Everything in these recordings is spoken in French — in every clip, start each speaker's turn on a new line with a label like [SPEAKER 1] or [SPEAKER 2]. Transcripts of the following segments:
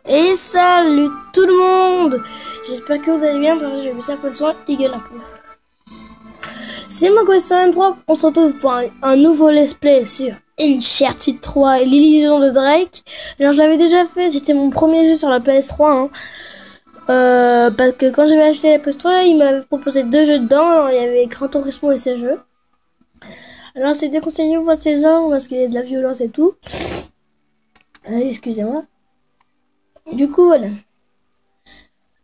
[SPEAKER 1] Et salut tout le monde. J'espère que vous allez bien. Enfin, je vais baisser un peu le son, il gueule un peu. C'est moi Quest 23, on se retrouve pour un nouveau let's play sur Uncharted 3 et l'illusion de Drake. Alors je l'avais déjà fait, c'était mon premier jeu sur la PS3 hein. Parce que quand j'avais acheté la PS3, il m'avait proposé deux jeux dedans. Alors, il y avait Gran Turismo et ses jeux. Alors c'est déconseillé au moins de 16 ans parce qu'il y a de la violence et tout. Excusez-moi. Du coup voilà.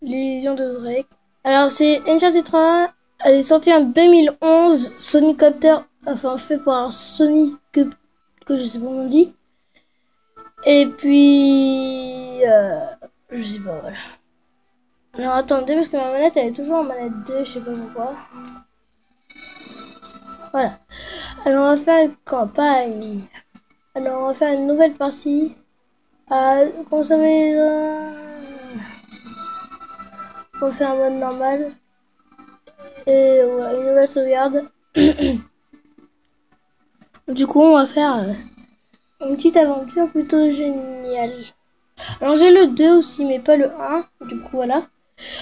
[SPEAKER 1] L'illusion de Drake. Alors c'est Uncharted 3. Elle est sortie en 2011. Sonicopter, enfin fait par Sony que je sais pas comment on dit. Et puis je sais pas voilà. Alors attendez parce que ma manette elle est toujours en manette 2, je sais pas pourquoi. Voilà. Alors on va faire une campagne. Alors on va faire une nouvelle partie. Comment ça s'appelle on va faire un mode normal. Et voilà, une nouvelle sauvegarde. Du coup, on va faire une petite aventure plutôt géniale. Alors, j'ai le 2 aussi, mais pas le un. Du coup, voilà.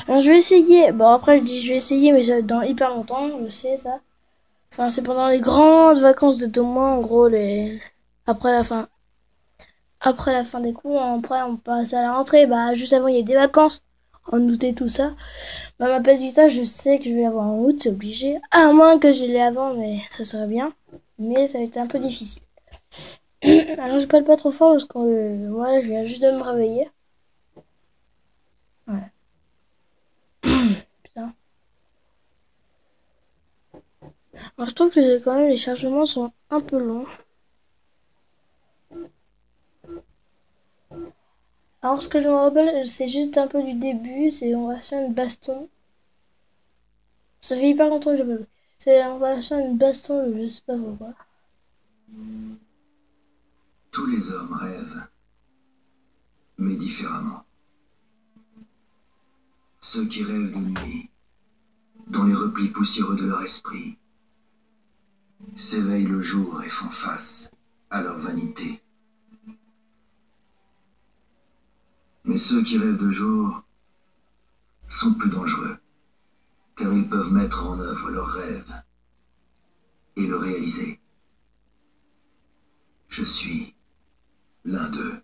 [SPEAKER 1] Alors, je vais essayer. Bon, après, je dis je vais essayer, mais ça va être dans hyper longtemps. Je sais ça. Enfin, c'est pendant les grandes vacances de 2 mois, en gros, après la fin. Après la fin des cours, après, on passe à la rentrée. Bah, juste avant, il y a des vacances. En août et tout ça. Bah, ma PS Vita, je sais que je vais l'avoir en août, c'est obligé. À moins que je l'ai avant, mais ça serait bien. Mais ça va être un peu difficile. Alors je parle pas trop fort parce que moi je viens juste de me réveiller. Ouais, putain. Alors je trouve que quand même les chargements sont un peu longs. Alors ce que je me rappelle, c'est juste un peu du début, c'est on va faire une baston. Ça fait hyper longtemps que j'ai pas joué. C'est on va faire une baston, je sais pas pourquoi.
[SPEAKER 2] Tous les hommes rêvent, mais différemment. Ceux qui rêvent de nuit, dans les replis poussiéreux de leur esprit, s'éveillent le jour et font face à leur vanité. Mais ceux qui rêvent de jour sont plus dangereux, car ils peuvent mettre en œuvre leurs rêves et le réaliser. Je suis l'un d'eux.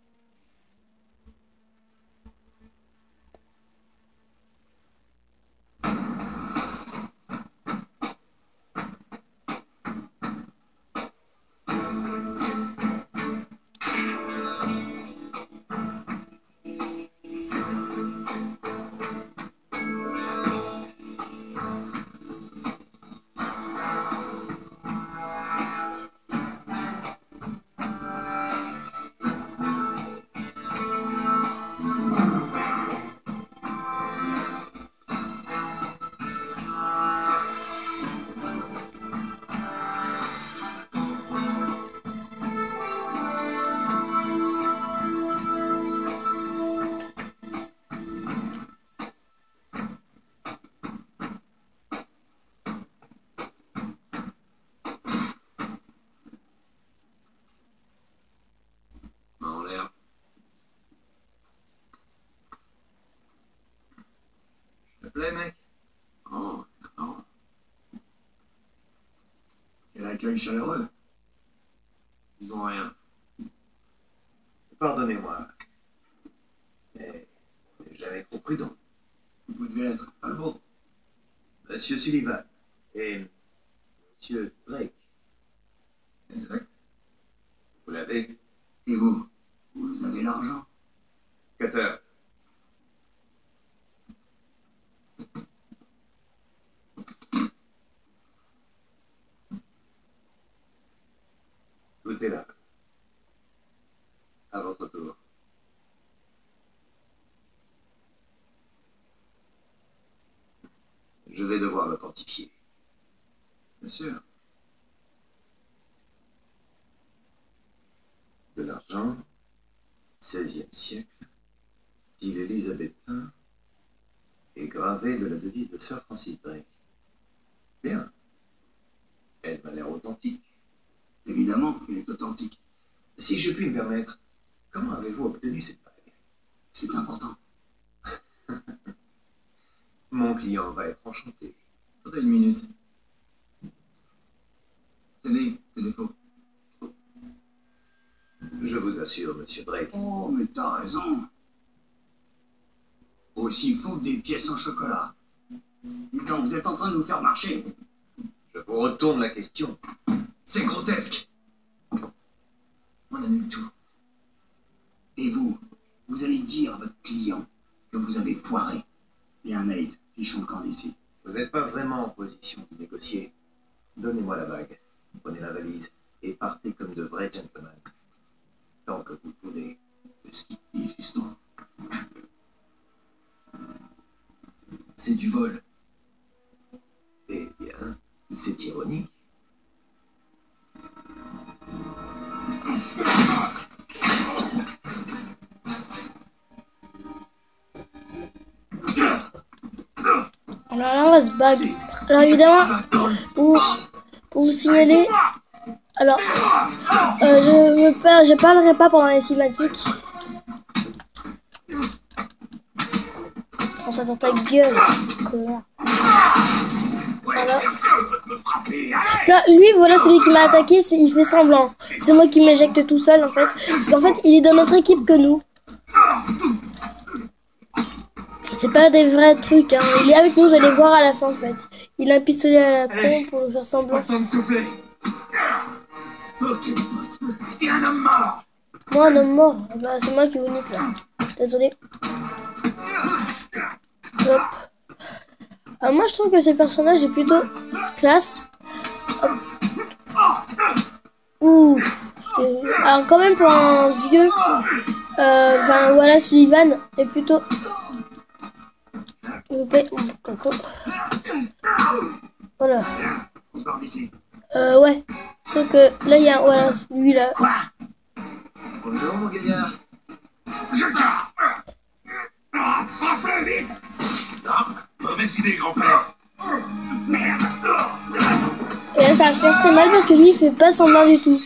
[SPEAKER 2] Main en l'air. Ça te plaît, mec? Oh, non. Quel accueil chaleureux. Ils ont rien. Pardonnez-moi, mais jamais trop prudent. Vous devez être Albo. Monsieur Sullivan et Monsieur Drake. Exact. Vous l'avez. Et vous? Vous avez l'argent? Cutter. Tout est là. À votre tour. Je vais devoir l'authentifier. Bien sûr. De l'argent, 16e siècle, style élisabétain, et gravé de la devise de Sir Francis Drake. Bien. Elle m'a l'air authentique. Évidemment qu'elle est authentique. Si je puis me permettre, comment avez-vous obtenu cette bague?
[SPEAKER 3] C'est important.
[SPEAKER 2] Mon client va être enchanté.
[SPEAKER 3] Attendez une minute. C'est né, c'est des faux.
[SPEAKER 2] Je vous assure, monsieur Drake.
[SPEAKER 3] Oh, mais t'as raison. Aussi faux que des pièces en chocolat. Dis donc, vous êtes en train de nous faire marcher.
[SPEAKER 2] Je vous retourne la question.
[SPEAKER 3] C'est grotesque. On annule tout. Et vous, vous allez dire à votre client que vous avez foiré. Bien, Nate, fichons le camp d'ici.
[SPEAKER 2] Vous n'êtes pas vraiment en position de négocier. Donnez-moi la bague, prenez la valise et partez comme de vrais gentlemen. Tant que vous pouvez.
[SPEAKER 3] Qu'est-ce qu'il dit, fiston? C'est du vol.
[SPEAKER 2] Eh bien, c'est ironique.
[SPEAKER 1] Alors là, on va se bague. Alors évidemment, pour vous signaler, alors, je parlerai pas pendant les cinématiques. Prends ça dans ta gueule, connard. Voilà. Là, lui, voilà celui qui m'a attaqué, il fait semblant. C'est moi qui m'éjecte tout seul, en fait. Parce qu'en fait, il est dans notre équipe que nous. C'est pas des vrais trucs, hein. Il est avec nous, vous allez voir à la fin, en fait. Il a un pistolet à la con pour nous faire semblant.
[SPEAKER 3] T'es un homme mort.
[SPEAKER 1] Moi, un homme mort. Bah, c'est moi qui vous nique, là. Désolé. Hop. Moi, je trouve que ce personnage est plutôt classe. Hop. Ouh. Alors, quand même, pour un vieux... Enfin, voilà, Sullivan est plutôt... Coco. Voilà. Ouais. Sauf que là, il y a... Voilà, lui, là.
[SPEAKER 3] Quoi? Bonjour, mon gaillard. Je tire. Frappez vite. Non, mauvaise idée, grand-père. Merde.
[SPEAKER 1] Et là, ça va faire très mal parce que lui, il fait pas semblant du tout.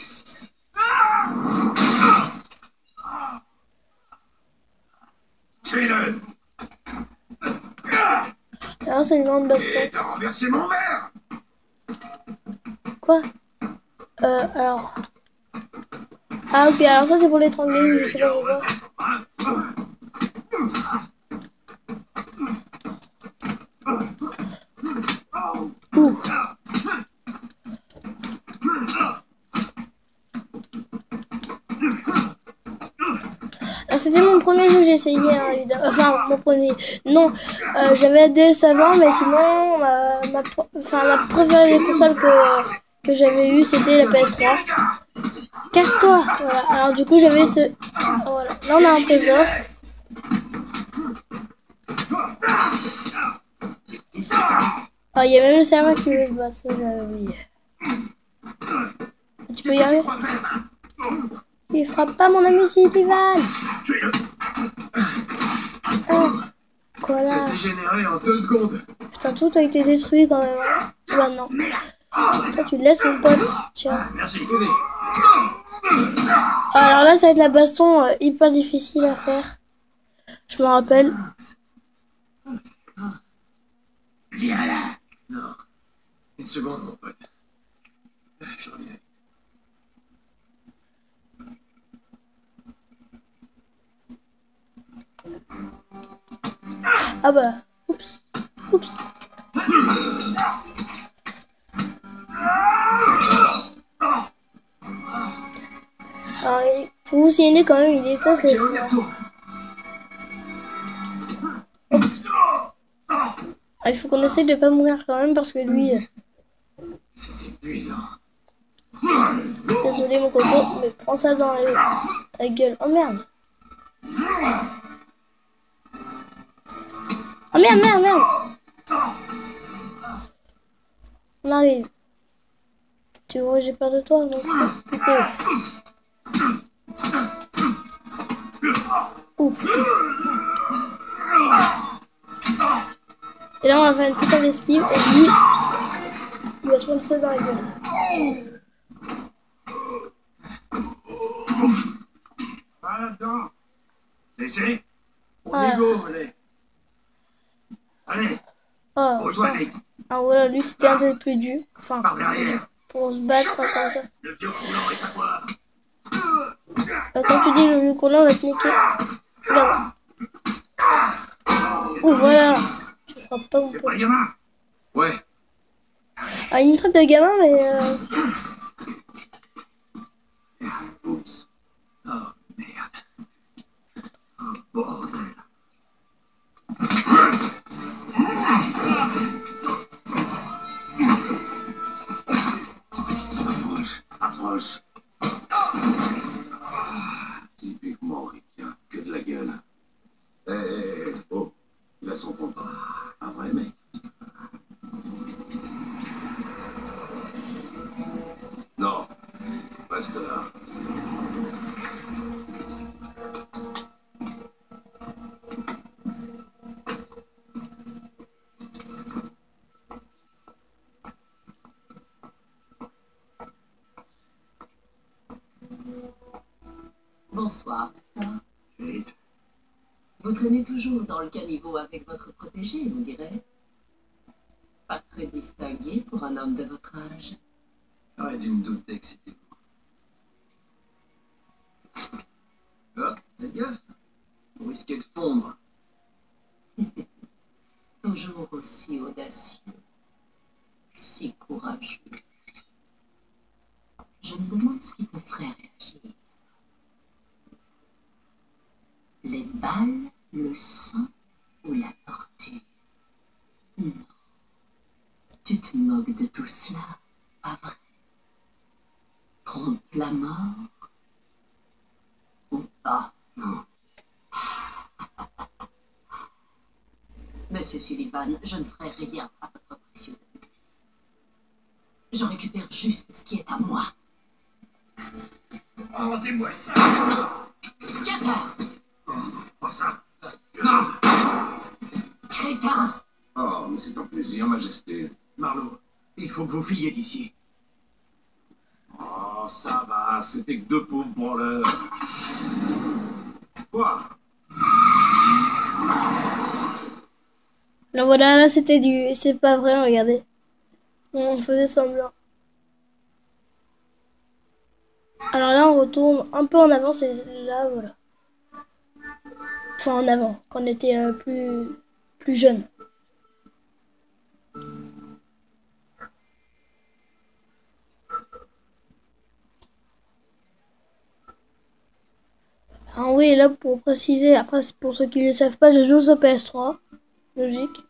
[SPEAKER 3] Tuez-le.
[SPEAKER 1] Alors, c'est une grande baston.
[SPEAKER 3] T'as renversé mon verre.
[SPEAKER 1] Quoi? Alors... Ah, ok, alors ça, c'est pour l'étrangler, je sais pas pourquoi. Ouh. Alors c'était mon premier jeu que j'ai essayé, hein, évidemment. Enfin, mon premier. Non, j'avais DS avant, mais sinon, ma préférée console que j'avais eue, c'était la PS3. Cache-toi! Voilà, alors du coup, j'avais ce... Voilà, là on a un trésor. Ah, il y a même le serveur qui veut se battre, ça j'avais oublié. Tu peux y arriver? Il frappe pas mon ami Sullivan! Oh, quoi là?
[SPEAKER 3] C'est dégénéré en 2 secondes.
[SPEAKER 1] Putain, tout a été détruit quand même. Hein. Bah non. Toi, tu le laisses mon pote. Tiens.
[SPEAKER 3] Merci.
[SPEAKER 1] Alors là, ça va être la baston hyper difficile à faire. Je me rappelle.
[SPEAKER 3] Viens là. Non. Une seconde, mon pote. Je reviens.
[SPEAKER 1] Ah bah. Oups. Oups. Alors, pour vous signaler quand même, il est très fort. Oups. Ah, il faut qu'on essaye de pas mourir quand même parce que lui...
[SPEAKER 3] C'est épuisant.
[SPEAKER 1] Désolé mon coco, mais prends ça dans ta gueule. Oh merde. Oh merde, merde, merde. On arrive. Tu vois, j'ai peur de toi, mon coco. Ouf. Et là, on va faire une putain d'esquive et lui, il va se prendre ça dans la gueule.
[SPEAKER 3] Pas là-dedans. Laissez. Au
[SPEAKER 1] Ah,
[SPEAKER 3] niveau, allez. Allez,
[SPEAKER 1] oh,
[SPEAKER 3] rejoins
[SPEAKER 1] tiens.
[SPEAKER 3] Nate.
[SPEAKER 1] Ah voilà, lui c'était un des plus durs. Enfin,
[SPEAKER 3] Par
[SPEAKER 1] plus dur.
[SPEAKER 3] derrière.
[SPEAKER 1] Pour se battre comme ça.
[SPEAKER 3] Le vieux coulant est à toi.
[SPEAKER 1] Quand tu dis le micro-là, on va te niquer. Regarde. Ouh, voilà. Tu frappes pas mon
[SPEAKER 3] C'est
[SPEAKER 1] pote.
[SPEAKER 3] pas le gamin. Ouais.
[SPEAKER 1] Ah, il me traite de gamin, mais...
[SPEAKER 3] Oups. Oh, merde. Oh, bordel. Approche, approche. Typiquement ricain, que de la gueule. Oh, il a son compte. Un vrai mec. Non, reste là.
[SPEAKER 4] Bonsoir.
[SPEAKER 3] Vite.
[SPEAKER 4] Vous traînez toujours dans le caniveau avec votre protégé, on dirait. Pas très distingué pour un homme de votre âge.
[SPEAKER 3] J'aurais dû me douter que c'était vous. Oh, faites gaffe. Vous risquez de fondre.
[SPEAKER 4] Toujours aussi audacieux. Si courageux. Je me demande ce qui te ferait réagir. Les balles, le sang ou la torture? Non. Tu te moques de tout cela, pas vrai? Trompe la mort? Ou pas?
[SPEAKER 3] Non.
[SPEAKER 4] Monsieur Sullivan, je ne ferai rien à votre précieuse amie. Je récupère juste ce qui est à moi.
[SPEAKER 3] Rendez-moi ça.
[SPEAKER 4] Carter!
[SPEAKER 3] Oh, pas ça. Non.
[SPEAKER 4] Crétin!
[SPEAKER 3] Oh, mais c'est un plaisir, Majesté. Marlowe, il faut que vous filiez d'ici. Oh, ça va, c'était que deux pauvres branleurs. Quoi?
[SPEAKER 1] Là voilà, là c'était du... C'est pas vrai, regardez. On faisait semblant. Alors là, on retourne un peu en avant, c'est là, voilà. Enfin, en avant, quand on était plus jeune. Ah oui, là, pour préciser, après, pour ceux qui ne le savent pas, je joue sur PS3. Logique.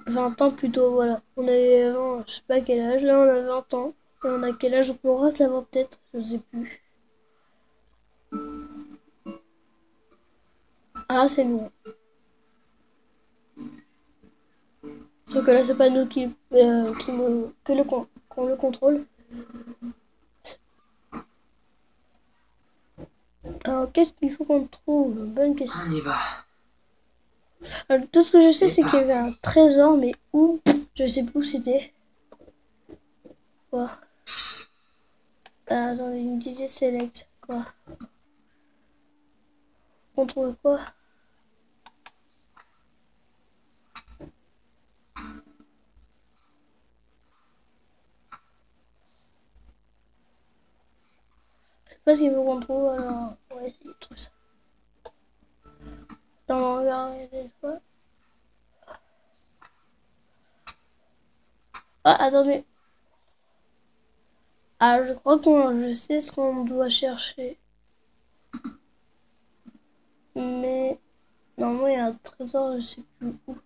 [SPEAKER 1] 20 ans plutôt, voilà. On avait avant, je sais pas quel âge, là on a 20 ans. Et on a quel âge on pourra savoir peut-être, je sais plus. Ah, c'est nous. Sauf que là, c'est pas nous qu'on le contrôle. Alors, qu'est-ce qu'il faut qu'on trouve? Bonne question.
[SPEAKER 4] On y va.
[SPEAKER 1] Alors, tout ce que je sais,
[SPEAKER 4] C'est
[SPEAKER 1] c'est qu'il y avait
[SPEAKER 4] parti.
[SPEAKER 1] un trésor, mais où? Je sais plus où c'était. Quoi? Ah, attendez, il me disait select. Quoi? On trouve quoi? Je sais pas ce qu'il faut qu'on trouve, alors on va essayer de trouver ça. Dans le hangar, il y a des fois. Ah, attendez. Ah, je crois que je sais ce qu'on doit chercher. Mais normalement, il y a un trésor, je sais plus où.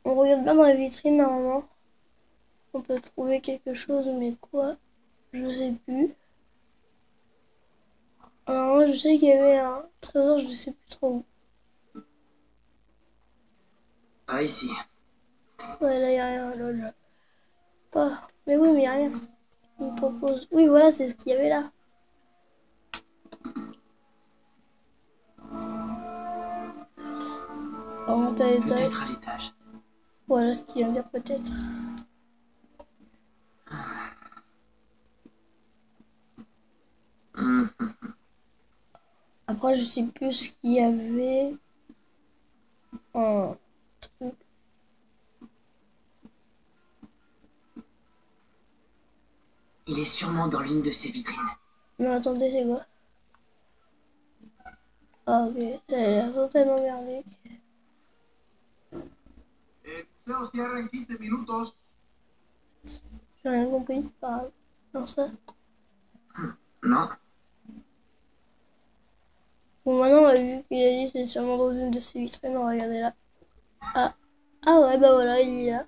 [SPEAKER 1] On regarde bien dans la vitrine, normalement. On peut trouver quelque chose, mais quoi? Je sais plus. Alors, je sais qu'il y avait un trésor, je sais plus trop où.
[SPEAKER 4] Ah, ici.
[SPEAKER 1] Ouais, là, il n'y a rien, lol. Ah, mais oui, mais il n'y a rien. Il me propose. Oui, voilà, c'est ce qu'il y avait là. Alors, on t'a
[SPEAKER 4] Peut-être à l'étage.
[SPEAKER 1] voilà ce qu'il vient de dire, peut-être. Après, je sais plus ce qu'il y avait. Un truc.
[SPEAKER 4] Il est sûrement dans l'une de ces vitrines.
[SPEAKER 1] Non, attendez, c'est quoi? Ah, ok. Ça a l'air totalement merdique.
[SPEAKER 3] Museo cierra en 15 minutos.
[SPEAKER 1] J'ai rien compris. Non, ça.
[SPEAKER 3] Non.
[SPEAKER 1] Bon, maintenant, on a vu qu'il a dit c'est sûrement dans une de ces vitrines. On va regarder là. Ah. Ah ouais, bah voilà, il est là.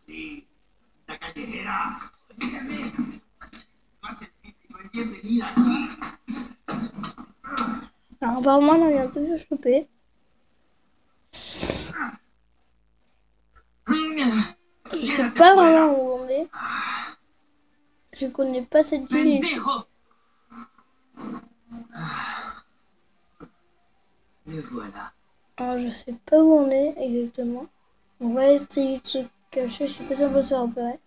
[SPEAKER 3] Sí, la callejera. Dígame. No hace no es bienvenida aquí.
[SPEAKER 1] Alors, apparemment, on a bientôt se choper. Je sais pas vraiment où on est. Je connais pas cette ville.
[SPEAKER 4] Pendejo! Me voilà.
[SPEAKER 1] Alors, je sais pas où on est exactement. On va essayer de se cacher. Je sais pas si on peut se repérer.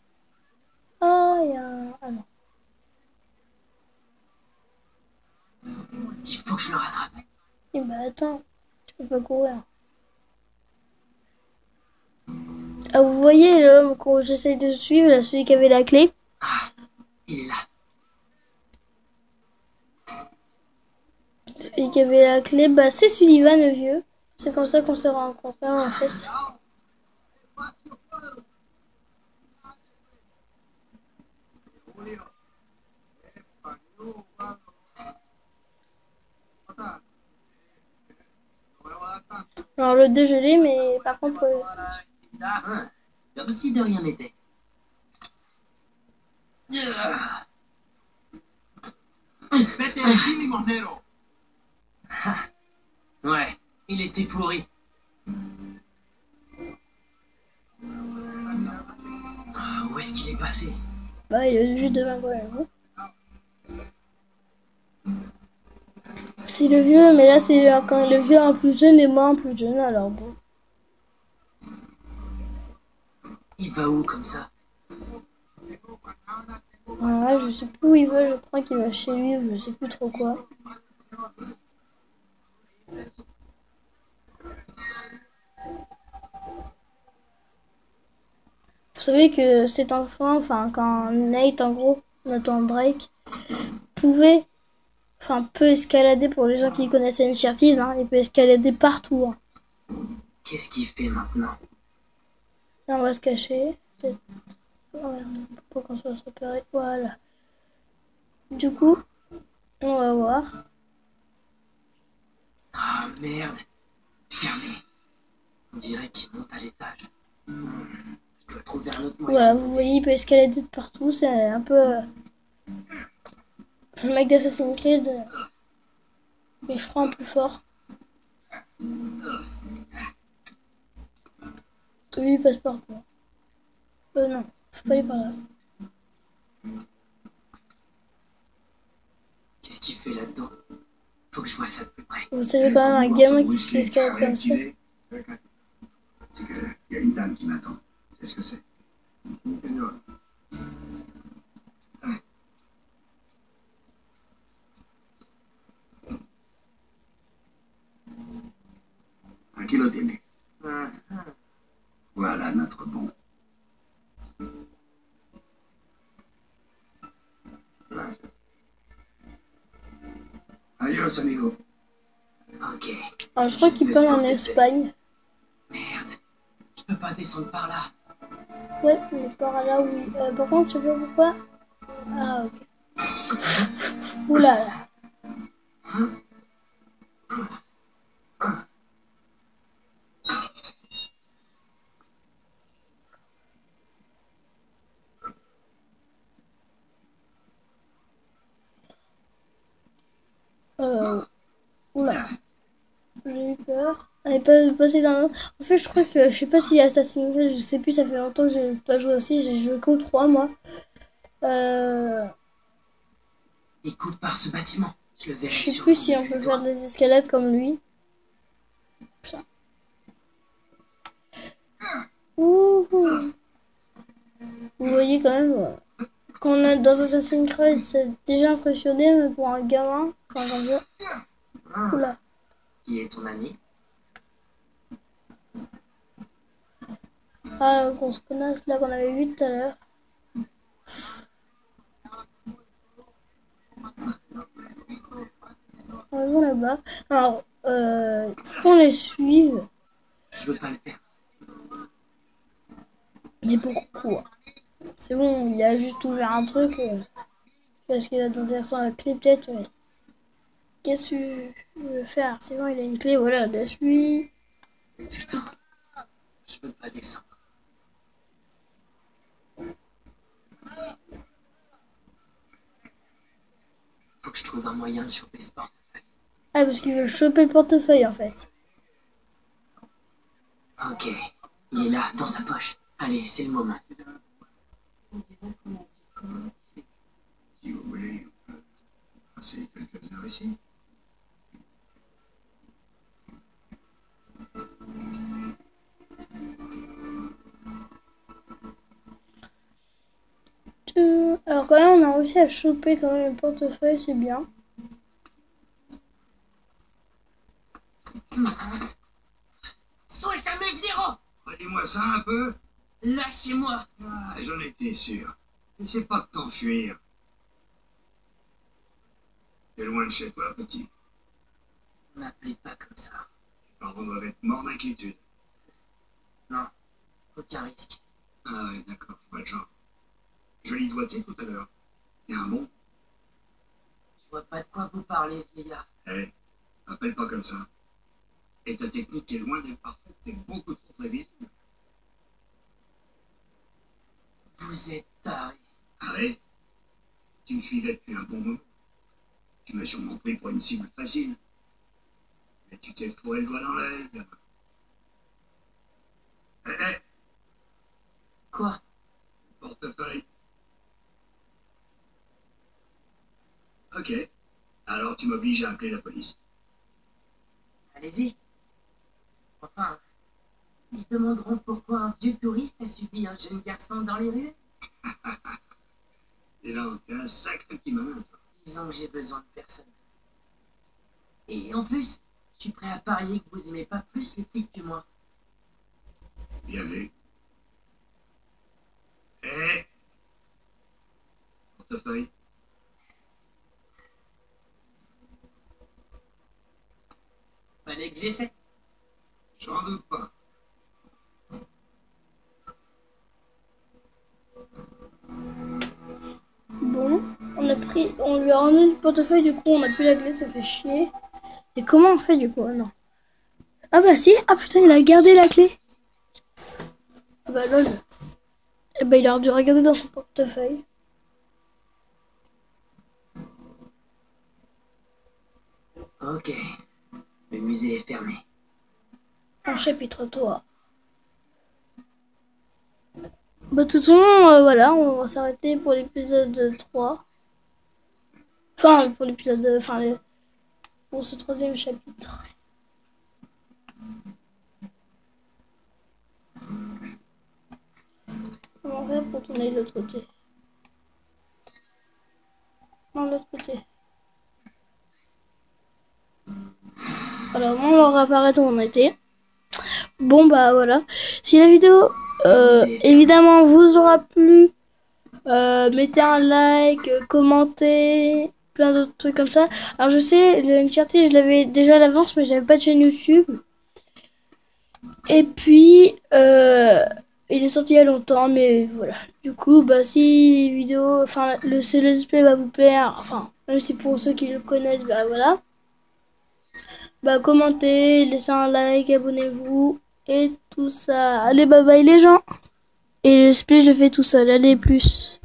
[SPEAKER 1] Ah, il y a un... Ah non.
[SPEAKER 4] Il faut que je le rattrape.
[SPEAKER 1] Eh bah attends, tu peux pas courir. Ah, vous voyez l'homme que j'essaye de suivre, là, celui qui avait la clé.
[SPEAKER 4] Ah, il est là.
[SPEAKER 1] Celui qui avait la clé, bah c'est Sullivan le vieux. C'est comme ça qu'on s'est rencontrés en fait. Alors le 2 je l'ai, mais par contre...
[SPEAKER 4] Ah, comme si de rien n'était.
[SPEAKER 3] Vete de aquí, limosnero.
[SPEAKER 4] Ouais, il était pourri. Ah, où est-ce qu'il est passé?
[SPEAKER 1] Bah il est juste devant quand même. C'est le vieux, mais là c'est quand le vieux un plus jeune et moi un plus jeune, alors bon.
[SPEAKER 4] Il va où comme ça?
[SPEAKER 1] Ouais, je sais plus où il va, je crois qu'il va chez lui, ou je sais plus trop quoi. Vous savez que cet enfant, enfin quand Nate en gros, Nathan Drake, pouvait, enfin peut escalader pour les gens qui connaissent Uncharted, hein, il peut escalader partout. Hein.
[SPEAKER 4] Qu'est-ce qu'il fait maintenant?
[SPEAKER 1] Là on va se cacher, peut-être, ouais, pour qu'on soit repéré, voilà. Du coup, on va voir.
[SPEAKER 4] Ah merde, fermé. On dirait qu'il monte à l'étage. Je dois trouver un autre moyen.
[SPEAKER 1] Voilà, vous voyez, il peut escalader de partout, c'est un peu le mec d'Assassin's Creed, mais je crois un peu fort. Lui, il passe partout. Non, faut pas aller par là.
[SPEAKER 4] Qu'est-ce qu'il fait là-dedans? Faut que je vois ça de plus près.
[SPEAKER 1] Vous savez quand même un gamin qui escalade comme ça.
[SPEAKER 3] C'est qu'il y a une dame qui m'attend. C'est ce que c'est. Señor. kilo d'aimé.
[SPEAKER 4] Mhm.
[SPEAKER 3] Voilà notre bon. Adios, amigo.
[SPEAKER 4] Ok.
[SPEAKER 1] Alors, je crois
[SPEAKER 4] Je
[SPEAKER 1] qu'il
[SPEAKER 4] vais
[SPEAKER 1] parle en
[SPEAKER 4] spotter.
[SPEAKER 1] Espagne.
[SPEAKER 4] Merde. Je peux pas descendre par là.
[SPEAKER 1] Ouais, mais par là, oui. Par contre, je sais pas pourquoi. Ah, ok. Oula là. Oula. J'ai eu peur. Elle est pas passée dans l'autre. En fait, je crois que je sais pas si Assassin's Creed, je sais plus, ça fait longtemps que j'ai pas joué aussi. J'ai joué qu'au 3 moi. Euh,
[SPEAKER 4] Écoute par ce bâtiment. Je le
[SPEAKER 1] je
[SPEAKER 4] verrai
[SPEAKER 1] sais
[SPEAKER 4] sûrement
[SPEAKER 1] plus si on
[SPEAKER 4] depuis
[SPEAKER 1] peut
[SPEAKER 4] le
[SPEAKER 1] faire
[SPEAKER 4] toit.
[SPEAKER 1] des escalades comme lui. Ça. Ouh. Vous voyez quand même, quand on est dans Assassin's Creed, c'est déjà impressionné, mais pour un gamin, enfin j'en veux. Oula.
[SPEAKER 4] Qui est ton ami?
[SPEAKER 1] Ah, la grosse connasse là qu'on avait vu tout à l'heure. On va là-bas. Alors, faut qu'on les suive.
[SPEAKER 4] Je veux pas le perdre.
[SPEAKER 1] Mais pourquoi? C'est bon, il a juste ouvert un truc. Parce qu'il a d'intéressant la clé, peut-être. Ouais. Qu'est-ce que tu veux faire? C'est bon, il a une clé, voilà, laisse-lui.
[SPEAKER 4] Putain. Je veux pas descendre. Faut que je trouve un moyen de choper ce portefeuille.
[SPEAKER 1] Ah, parce qu'il veut choper le portefeuille en fait.
[SPEAKER 4] Ok. Il est là, dans sa poche. Allez, c'est le moment.
[SPEAKER 3] Si vous voulez, on peut passer quelques heures ici.
[SPEAKER 1] Alors quand même, on a réussi à choper quand même le portefeuille, c'est bien.
[SPEAKER 4] Mince. Suéltame, Fiero!
[SPEAKER 3] Redis-moi ça un peu.
[SPEAKER 4] Lâchez-moi!
[SPEAKER 3] Ah, j'en étais sûr. N'essaie pas de t'enfuir. T'es loin de chez toi, petit.
[SPEAKER 4] M'appelez pas comme ça.
[SPEAKER 3] Tes parents doivent être morts d'inquiétude.
[SPEAKER 4] Non, aucun risque.
[SPEAKER 3] Ah ouais, d'accord, je vois le genre. Joli doigté tout à l'heure. T'es un bon.
[SPEAKER 4] Je vois pas de quoi vous parlez, vieillard.
[SPEAKER 3] Eh, appelle pas comme ça. Et ta technique est loin d'être parfaite, t'es beaucoup trop prévisible.
[SPEAKER 4] Vous êtes taré.
[SPEAKER 3] Arrête. Tu me suivais depuis un bon moment. Tu m'as sûrement pris pour une cible facile. Mais tu t'es fourré le doigt dans l'œil. Eh,
[SPEAKER 4] Quoi?
[SPEAKER 3] portefeuille. Ok. Alors tu m'obliges à appeler la police.
[SPEAKER 4] Allez-y. Enfin, ils se demanderont pourquoi un vieux touriste a suivi un jeune garçon dans les rues.
[SPEAKER 3] Et là, t'es un sacré petit malin, toi.
[SPEAKER 4] Disons que j'ai besoin de personne. Et en plus, je suis prêt à parier que vous aimez pas plus les flics que moi.
[SPEAKER 3] Bien vu. Eh, portefeuille.
[SPEAKER 4] Fallait que j'essaie.
[SPEAKER 3] J'en doute pas.
[SPEAKER 1] Bon, on lui a rendu le portefeuille, du coup on a plus la clé, ça fait chier. Et comment on fait du coup? Non. Ah bah si, ah putain, il a gardé la clé. Ah bah lol. Et bah il a dû regarder dans son portefeuille.
[SPEAKER 4] Ok. Le musée est fermé.
[SPEAKER 1] En chapitre 3. Bah de toute façon, voilà, on va s'arrêter pour l'épisode 3. Enfin, pour l'épisode... Enfin, pour ce troisième chapitre. On va faire pour tourner de l'autre côté. Non, de l'autre côté. Alors, on va réapparaître où on était. Bon bah voilà. Si la vidéo évidemment vous aura plu, mettez un like, commentez, plein d'autres trucs comme ça. Alors je sais, le Uncharted je l'avais déjà à l'avance mais j'avais pas de chaîne YouTube. Et puis il est sorti il y a longtemps mais voilà. Du coup bah si vidéo, enfin ce let's play va vous plaire, enfin même si pour ceux qui le connaissent bah voilà. Bah commentez, laissez un like, abonnez-vous et tout ça. Allez bye bye les gens. Et le split je le fais tout seul, allez plus.